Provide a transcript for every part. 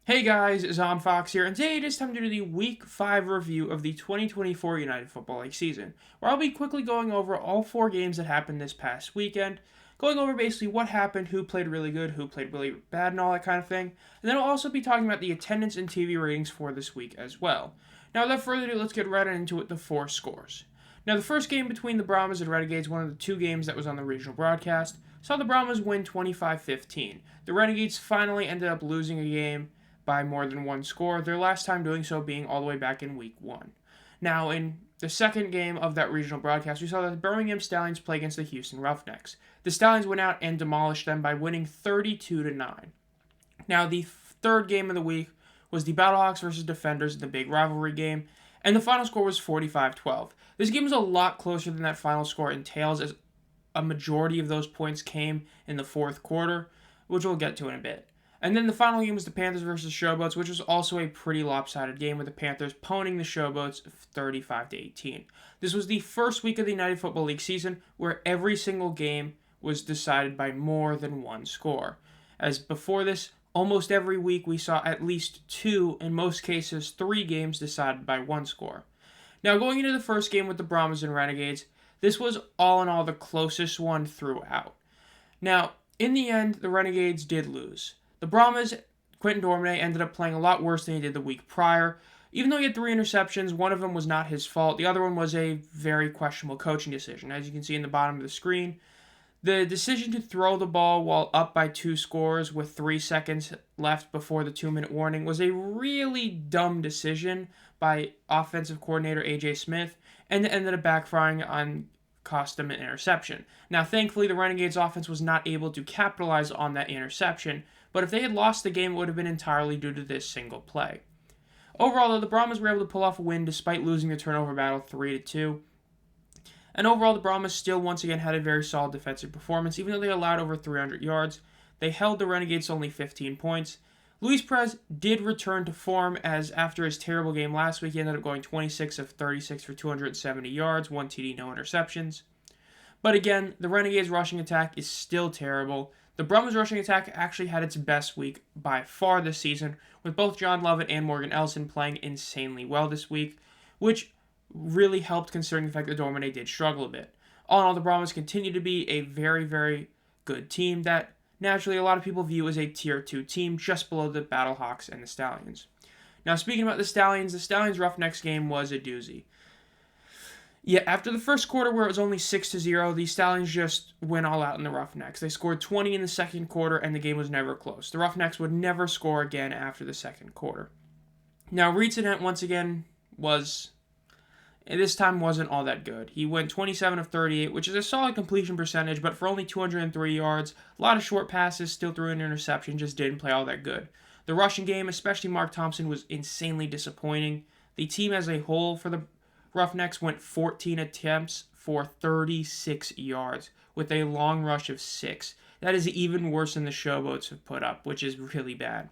Hey guys, Zom Fox here, and today it is time to do the Week 5 review of the 2024 United Football League season, where I'll be quickly going over all 4 games that happened this past weekend, going over basically what happened, who played really good, who played really bad, and all that kind of thing, and then I'll also be talking about the attendance and TV ratings for this week as well. Now, without further ado, let's get right into it, the 4 scores. Now, the first game between the Brahmas and Renegades, one of the 2 games that was on the regional broadcast, saw the Brahmas win 25-15. The Renegades finally ended up losing a game by more than 1 score, their last time doing so being all the way back in week 1. Now, in the second game of that regional broadcast, we saw that the Birmingham Stallions play against the Houston Roughnecks. The Stallions went out and demolished them by winning 32-9. Now, the third game of the week was the Battlehawks versus Defenders in the big rivalry game, and the final score was 45-12. This game was a lot closer than that final score entails, as a majority of those points came in the fourth quarter, which we'll get to in a bit. And then the final game was the Panthers versus Showboats, which was also a pretty lopsided game with the Panthers pwning the Showboats 35-18. This was the first week of the United Football League season where every single game was decided by more than 1 score. As before this, almost every week we saw at least 2, in most cases 3 games decided by 1 score. Now, going into the first game with the Brahmas and Renegades, this was all in all the closest one throughout. Now, in the end, the Renegades did lose. The Brahmas, Quentin Dormade, ended up playing a lot worse than he did the week prior. Even though he had 3 interceptions, one of them was not his fault. The other one was a very questionable coaching decision. As you can see in the bottom of the screen, the decision to throw the ball while up by 2 scores with 3 seconds left before the 2-minute warning was a really dumb decision by offensive coordinator A.J. Smith, and it ended up backfiring on cost them an interception. Now, thankfully, the Renegades offense was not able to capitalize on that interception, but if they had lost the game, it would have been entirely due to this single play. Overall, though, the Brahmas were able to pull off a win despite losing the turnover battle 3-2. And overall, the Brahmas still once again had a very solid defensive performance, even though they allowed over 300 yards. They held the Renegades to only 15 points. Luis Perez did return to form, as after his terrible game last week, he ended up going 26 of 36 for 270 yards, 1 TD, no interceptions. But again, the Renegades' rushing attack is still terrible. The Brahmas' rushing attack actually had its best week by far this season, with both John Lovett and Morgan Ellison playing insanely well this week, which really helped considering the fact that Dormade did struggle a bit. All in all, the Brahmas continue to be a very, very good team that naturally a lot of people view as a Tier 2 team just below the Battlehawks and the Stallions. Now, speaking about the Stallions Roughnecks game was a doozy. Yeah, after the first quarter where it was only 6-0, the Stallions just went all out in the Roughnecks. They scored 20 in the second quarter, and the game was never close. The Roughnecks would never score again after the second quarter. Now, Reed's intent once again this time wasn't all that good. He went 27 of 38, which is a solid completion percentage, but for only 203 yards, a lot of short passes, still threw an interception, just didn't play all that good. The rushing game, especially Mark Thompson, was insanely disappointing. The team as a whole for the Roughnecks went 14 attempts for 36 yards, with a long rush of 6. That is even worse than the Showboats have put up, which is really bad.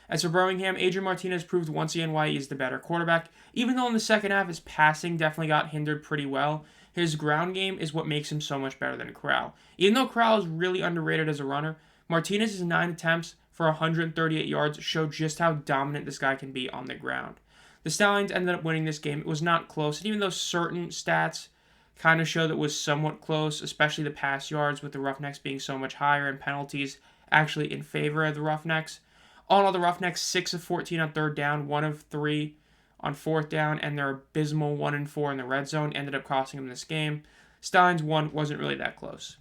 As for Birmingham, Adrian Martinez proved once again why he is the better quarterback. Even though in the second half his passing definitely got hindered pretty well, his ground game is what makes him so much better than Corral. Even though Corral is really underrated as a runner, Martinez's 9 attempts for 138 yards showed just how dominant this guy can be on the ground. The Stallions ended up winning this game. It was not close, and even though certain stats kind of show that it was somewhat close, especially the pass yards with the Roughnecks being so much higher and penalties actually in favor of the Roughnecks. All in all, the Roughnecks 6 of 14 on third down, 1 of 3 on fourth down, and their abysmal 1 and 4 in the red zone ended up costing them this game. Stallions 1 wasn't really that close.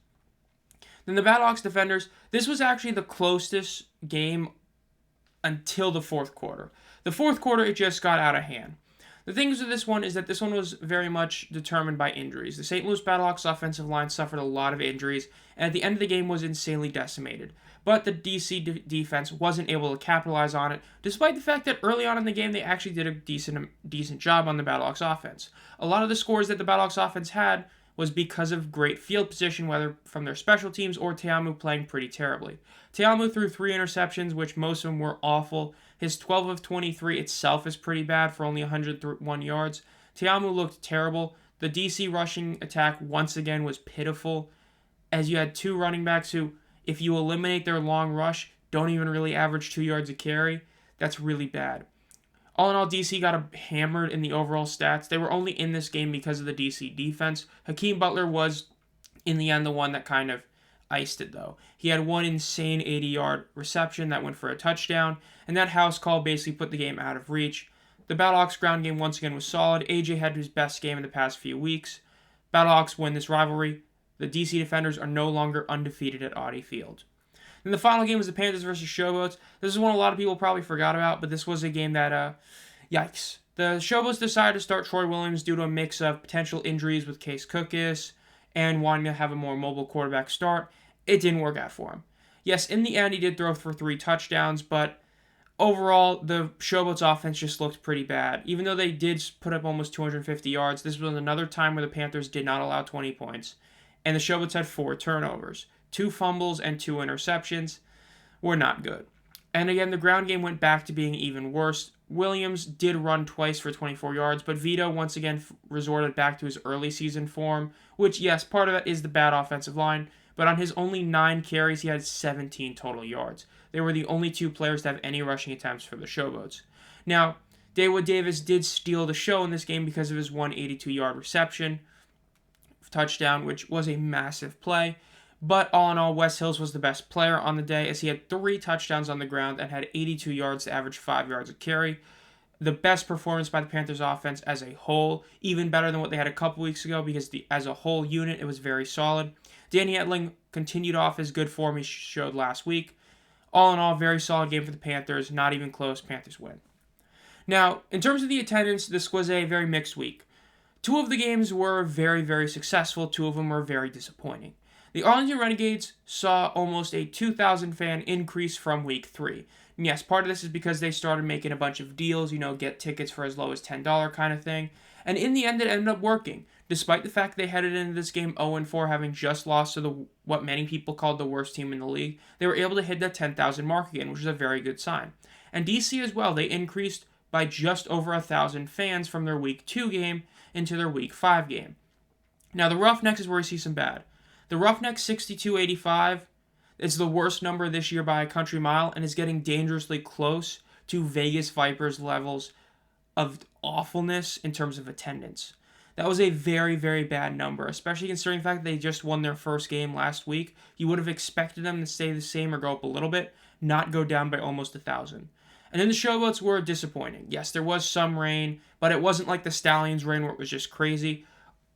Then the Battlehawks Defenders, this was actually the closest game until the fourth quarter. The fourth quarter, it just got out of hand. The things with this one is that this one was very much determined by injuries. The St. Louis Battlehawks offensive line suffered a lot of injuries, and at the end of the game was insanely decimated. But the DC defense wasn't able to capitalize on it, despite the fact that early on in the game they actually did a decent job on the Battlehawks offense. A lot of the scores that the Battlehawks offense had was because of great field position, whether from their special teams or Teamu playing pretty terribly. Teamu threw 3 interceptions, which most of them were awful. His 12 of 23 itself is pretty bad for only 101 yards. Teamu looked terrible. The DC rushing attack once again was pitiful, as you had 2 running backs who, if you eliminate their long rush, don't even really average 2 yards a carry. That's really bad. All in all, DC got hammered in the overall stats. They were only in this game because of the DC defense. Hakeem Butler was, in the end, the one that kind of iced it, though. He had one insane 80-yard reception that went for a touchdown, and that house call basically put the game out of reach. The Battlehawks ground game once again was solid. AJ had his best game in the past few weeks. Battlehawks win this rivalry. The DC Defenders are no longer undefeated at Audi Field. And the final game was the Panthers versus Showboats. This is one a lot of people probably forgot about, but this was a game that, yikes. The Showboats decided to start Troy Williams due to a mix of potential injuries with Case Cookis and wanting to have a more mobile quarterback start. It didn't work out for him. Yes, in the end, he did throw for 3 touchdowns, but overall, the Showboats offense just looked pretty bad. Even though they did put up almost 250 yards, this was another time where the Panthers did not allow 20 points. And the Showboats had 4 turnovers. 2 fumbles and 2 interceptions were not good. And again, the ground game went back to being even worse. Williams did run twice for 24 yards, but Vito once again resorted back to his early season form, which, yes, part of that is the bad offensive line, but on his only 9 carries, he had 17 total yards. They were the only 2 players to have any rushing attempts for the Showboats. Now, Dawood Davis did steal the show in this game because of his 182-yard reception touchdown, which was a massive play. But all in all, Wes Hills was the best player on the day as he had 3 touchdowns on the ground and had 82 yards to average 5 yards a carry. The best performance by the Panthers offense as a whole, even better than what they had a couple weeks ago because as a whole unit, it was very solid. Danny Etling continued off his good form he showed last week. All in all, very solid game for the Panthers. Not even close. Panthers win. Now, in terms of the attendance, this was a very mixed week. 2 of the games were very, very successful. 2 of them were very disappointing. The Arlington Renegades saw almost a 2,000 fan increase from week 3. And yes, part of this is because they started making a bunch of deals, get tickets for as low as $10 kind of thing. And in the end, it ended up working. Despite the fact they headed into this game 0-4, having just lost to what many people called the worst team in the league, they were able to hit that 10,000 mark again, which is a very good sign. And DC as well, they increased by just over 1,000 fans from their week 2 game into their week 5 game. Now, the Roughnecks is where we see some bad. The Roughnecks 62.85 is the worst number this year by a country mile and is getting dangerously close to Vegas Vipers levels of awfulness in terms of attendance. That was a very, very bad number, especially considering the fact that they just won their first game last week. You would have expected them to stay the same or go up a little bit, not go down by almost 1,000. And then the Showboats were disappointing. Yes, there was some rain, but it wasn't like the Stallions rain where it was just crazy.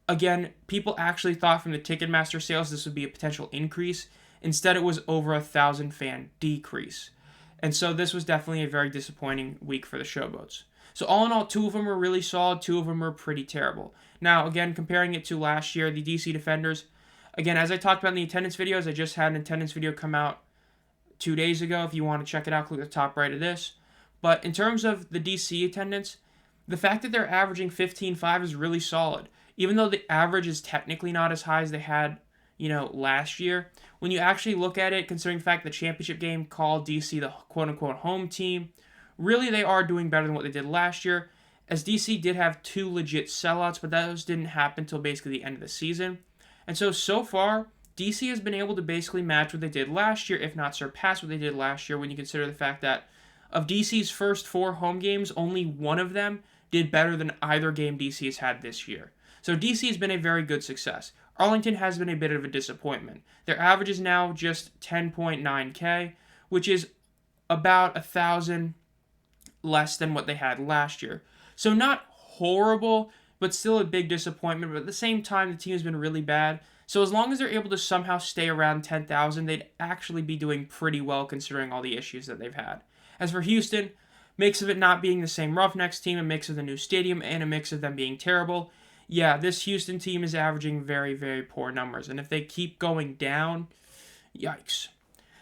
Again, people actually thought from the Ticketmaster sales this would be a potential increase. Instead, it was over 1,000 fan decrease. And so this was definitely a very disappointing week for the Showboats. So all in all, 2 of them were really solid, 2 of them were pretty terrible. Now, again, comparing it to last year, the DC Defenders, again, as I talked about in the attendance videos, I just had an attendance video come out 2 days ago. If you want to check it out, click the top right of this. But in terms of the DC attendance, the fact that they're averaging 15.5 is really solid. Even though the average is technically not as high as they had, last year, when you actually look at it, considering the fact the championship game called DC the quote-unquote home team, really they are doing better than what they did last year, as DC did have 2 legit sellouts, but those didn't happen until basically the end of the season. And so far, DC has been able to basically match what they did last year, if not surpass what they did last year, when you consider the fact that of DC's first 4 home games, only 1 of them did better than either game DC has had this year. So DC has been a very good success. Arlington has been a bit of a disappointment. Their average is now just 10.9K, which is about 1,000 less than what they had last year. So not horrible, but still a big disappointment. But at the same time, the team has been really bad. So as long as they're able to somehow stay around 10,000, they'd actually be doing pretty well considering all the issues that they've had. As for Houston, mix of it not being the same Roughnecks team, a mix of the new stadium, and a mix of them being terrible. Yeah, this Houston team is averaging very, very poor numbers. And if they keep going down, yikes.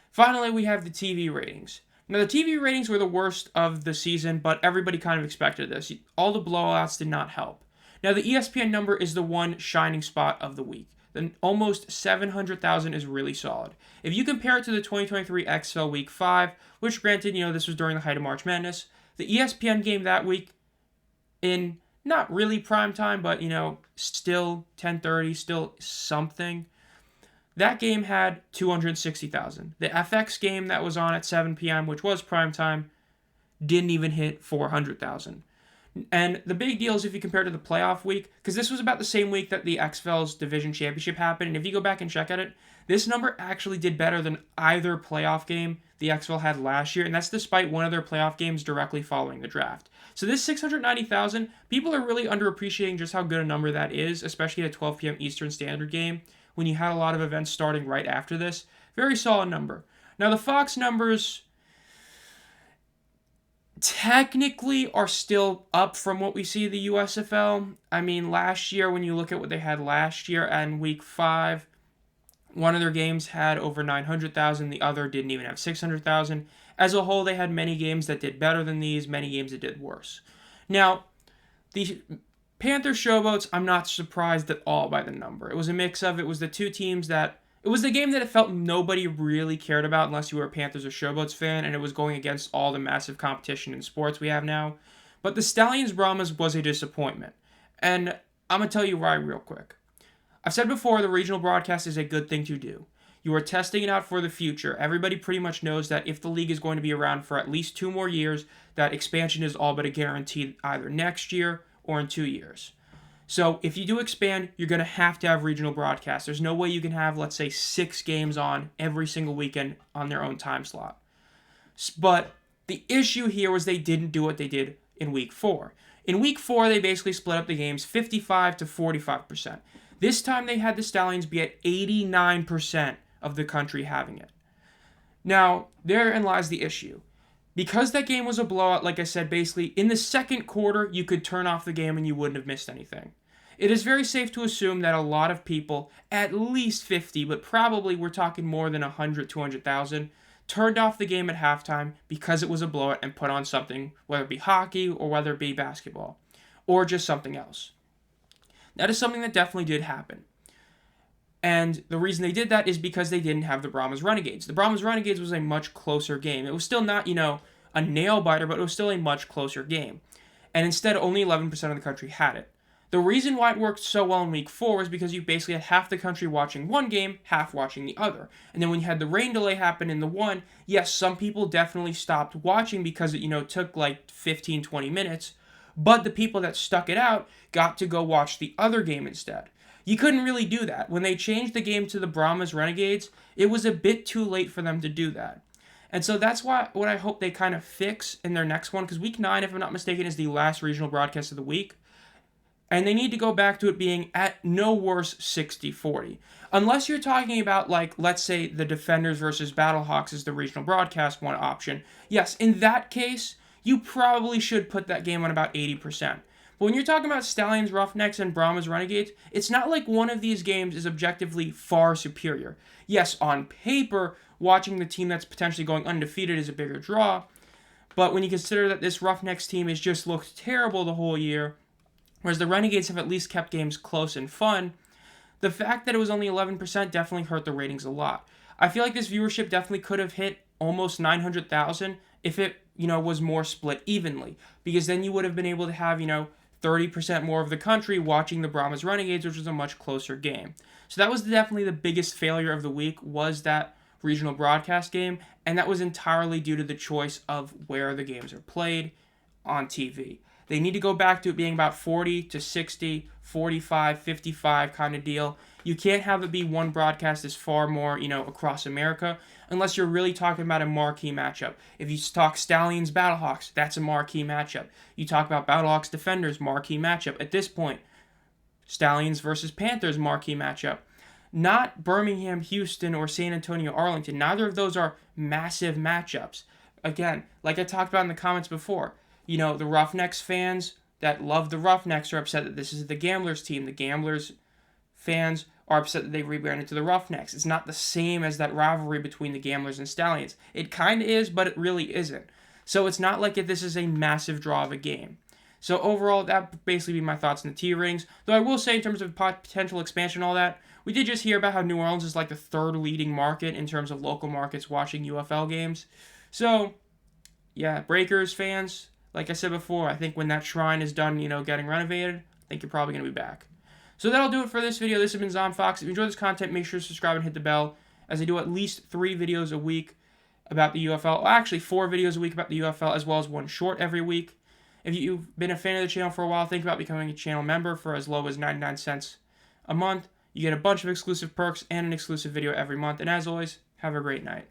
Finally, we have the TV ratings. Now, the TV ratings were the worst of the season, but everybody kind of expected this. All the blowouts did not help. Now, the ESPN number is the one shining spot of the week. Then almost 700,000 is really solid. If you compare it to the 2023 XFL Week 5, which granted, this was during the height of March Madness, the ESPN game that week in not really prime time, but, still 10:30, still something. That game had 260,000. The FX game that was on at 7 p.m., which was prime time, didn't even hit 400,000. And the big deal is if you compare to the playoff week, because this was about the same week that the XFL's division championship happened, and if you go back and check at it, this number actually did better than either playoff game the XFL had last year, and that's despite one of their playoff games directly following the draft. So this 690,000, people are really underappreciating just how good a number that is, especially at a 12 p.m. Eastern Standard game, when you had a lot of events starting right after this. Very solid number. Now the Fox numbers technically are still up from what we see in the USFL. I mean, last year, when you look at what they had last year and week 5, one of their games had over 900,000, the other didn't even have 600,000. As a whole, they had many games that did better than these, many games that did worse. Now, the Panthers Showboats, I'm not surprised at all by the number. It was a mix of, it was the two teams that, it was the game that it felt nobody really cared about unless you were a Panthers or Showboats fan, and it was going against all the massive competition in sports we have now. But the Stallions Brahmas was a disappointment. And I'm going to tell you why real quick. I've said before, the regional broadcast is a good thing to do. You are testing it out for the future. Everybody pretty much knows that if the league is going to be around for at least 2 more years, that expansion is all but a guarantee either next year or in 2 years. So if you do expand, you're going to have regional broadcasts. There's no way you can have, let's say, 6 games on every single weekend on their own time slot. But the issue here was they didn't do what they did in week 4. In week 4, they basically split up the games 55 to 45%. This time they had the Stallions be at 89% of the country having it. Now, therein lies the issue. Because that game was a blowout, like I said, basically, in the second quarter, you could turn off the game and you wouldn't have missed anything. It is very safe to assume that a lot of people, at least 50, but probably we're talking more than 100, 200,000, turned off the game at halftime because it was a blowout and put on something, whether it be hockey or whether it be basketball, or just something else. That is something that definitely did happen. And the reason they did that is because they didn't have the Brahmas Renegades. The Brahmas Renegades was a much closer game. It was still not, a nail-biter, but it was still a much closer game. And instead, only 11% of the country had it. The reason why it worked so well in week 4 is because you basically had half the country watching one game, half watching the other. And then when you had the rain delay happen in the one, yes, some people definitely stopped watching because it, took like 15, 20 minutes. But the people that stuck it out got to go watch the other game instead. You couldn't really do that. When they changed the game to the Brahmas Renegades, it was a bit too late for them to do that. And so that's what I hope they kind of fix in their next one, because week 9, if I'm not mistaken, is the last regional broadcast of the week. And they need to go back to it being at no worse 60-40. Unless you're talking about, let's say the Defenders versus Battlehawks is the regional broadcast one option. Yes, in that case, you probably should put that game on about 80%. But when you're talking about Stallions, Roughnecks, and Brahmas Renegades, it's not like one of these games is objectively far superior. Yes, on paper, watching the team that's potentially going undefeated is a bigger draw. But when you consider that this Roughnecks team has just looked terrible the whole year, whereas the Renegades have at least kept games close and fun, the fact that it was only 11% definitely hurt the ratings a lot. I feel like this viewership definitely could have hit almost 900,000 if it, was more split evenly. Because then you would have been able to have, 30% more of the country watching the Brahmas Renegades, which was a much closer game. So that was definitely the biggest failure of the week, was that regional broadcast game, and that was entirely due to the choice of where the games are played on TV. They need to go back to it being about 40 to 60, 45, 55 kind of deal. You can't have it be one broadcast is far more, across America, unless you're really talking about a marquee matchup. If you talk Stallions, Battlehawks, that's a marquee matchup. You talk about Battlehawks, Defenders, marquee matchup. At this point, Stallions versus Panthers, marquee matchup. Not Birmingham, Houston, or San Antonio, Arlington. Neither of those are massive matchups. Again, like I talked about in the comments before, the Roughnecks fans that love the Roughnecks are upset that this is the Gamblers team. The Gamblers fans are upset that they rebranded to the Roughnecks. It's not the same as that rivalry between the Gamblers and Stallions. It kind of is, but it really isn't. So it's not like this is a massive draw of a game. So overall, that would basically be my thoughts on the T ratings. Though I will say, in terms of potential expansion and all that, we did just hear about how New Orleans is like the 3rd leading market in terms of local markets watching UFL games. So, yeah, Breakers fans, like I said before, I think when that shrine is done, getting renovated, I think you're probably going to be back. So that'll do it for this video. This has been Zom Fox. If you enjoyed this content, make sure to subscribe and hit the bell, as I do at least 3 videos a week. about the UFL. Well, actually, 4 videos a week about the UFL, as well as 1 short every week. If you've been a fan of the channel for a while, think about becoming a channel member for as low as 99 cents a month. You get a bunch of exclusive perks and an exclusive video every month. And as always, have a great night.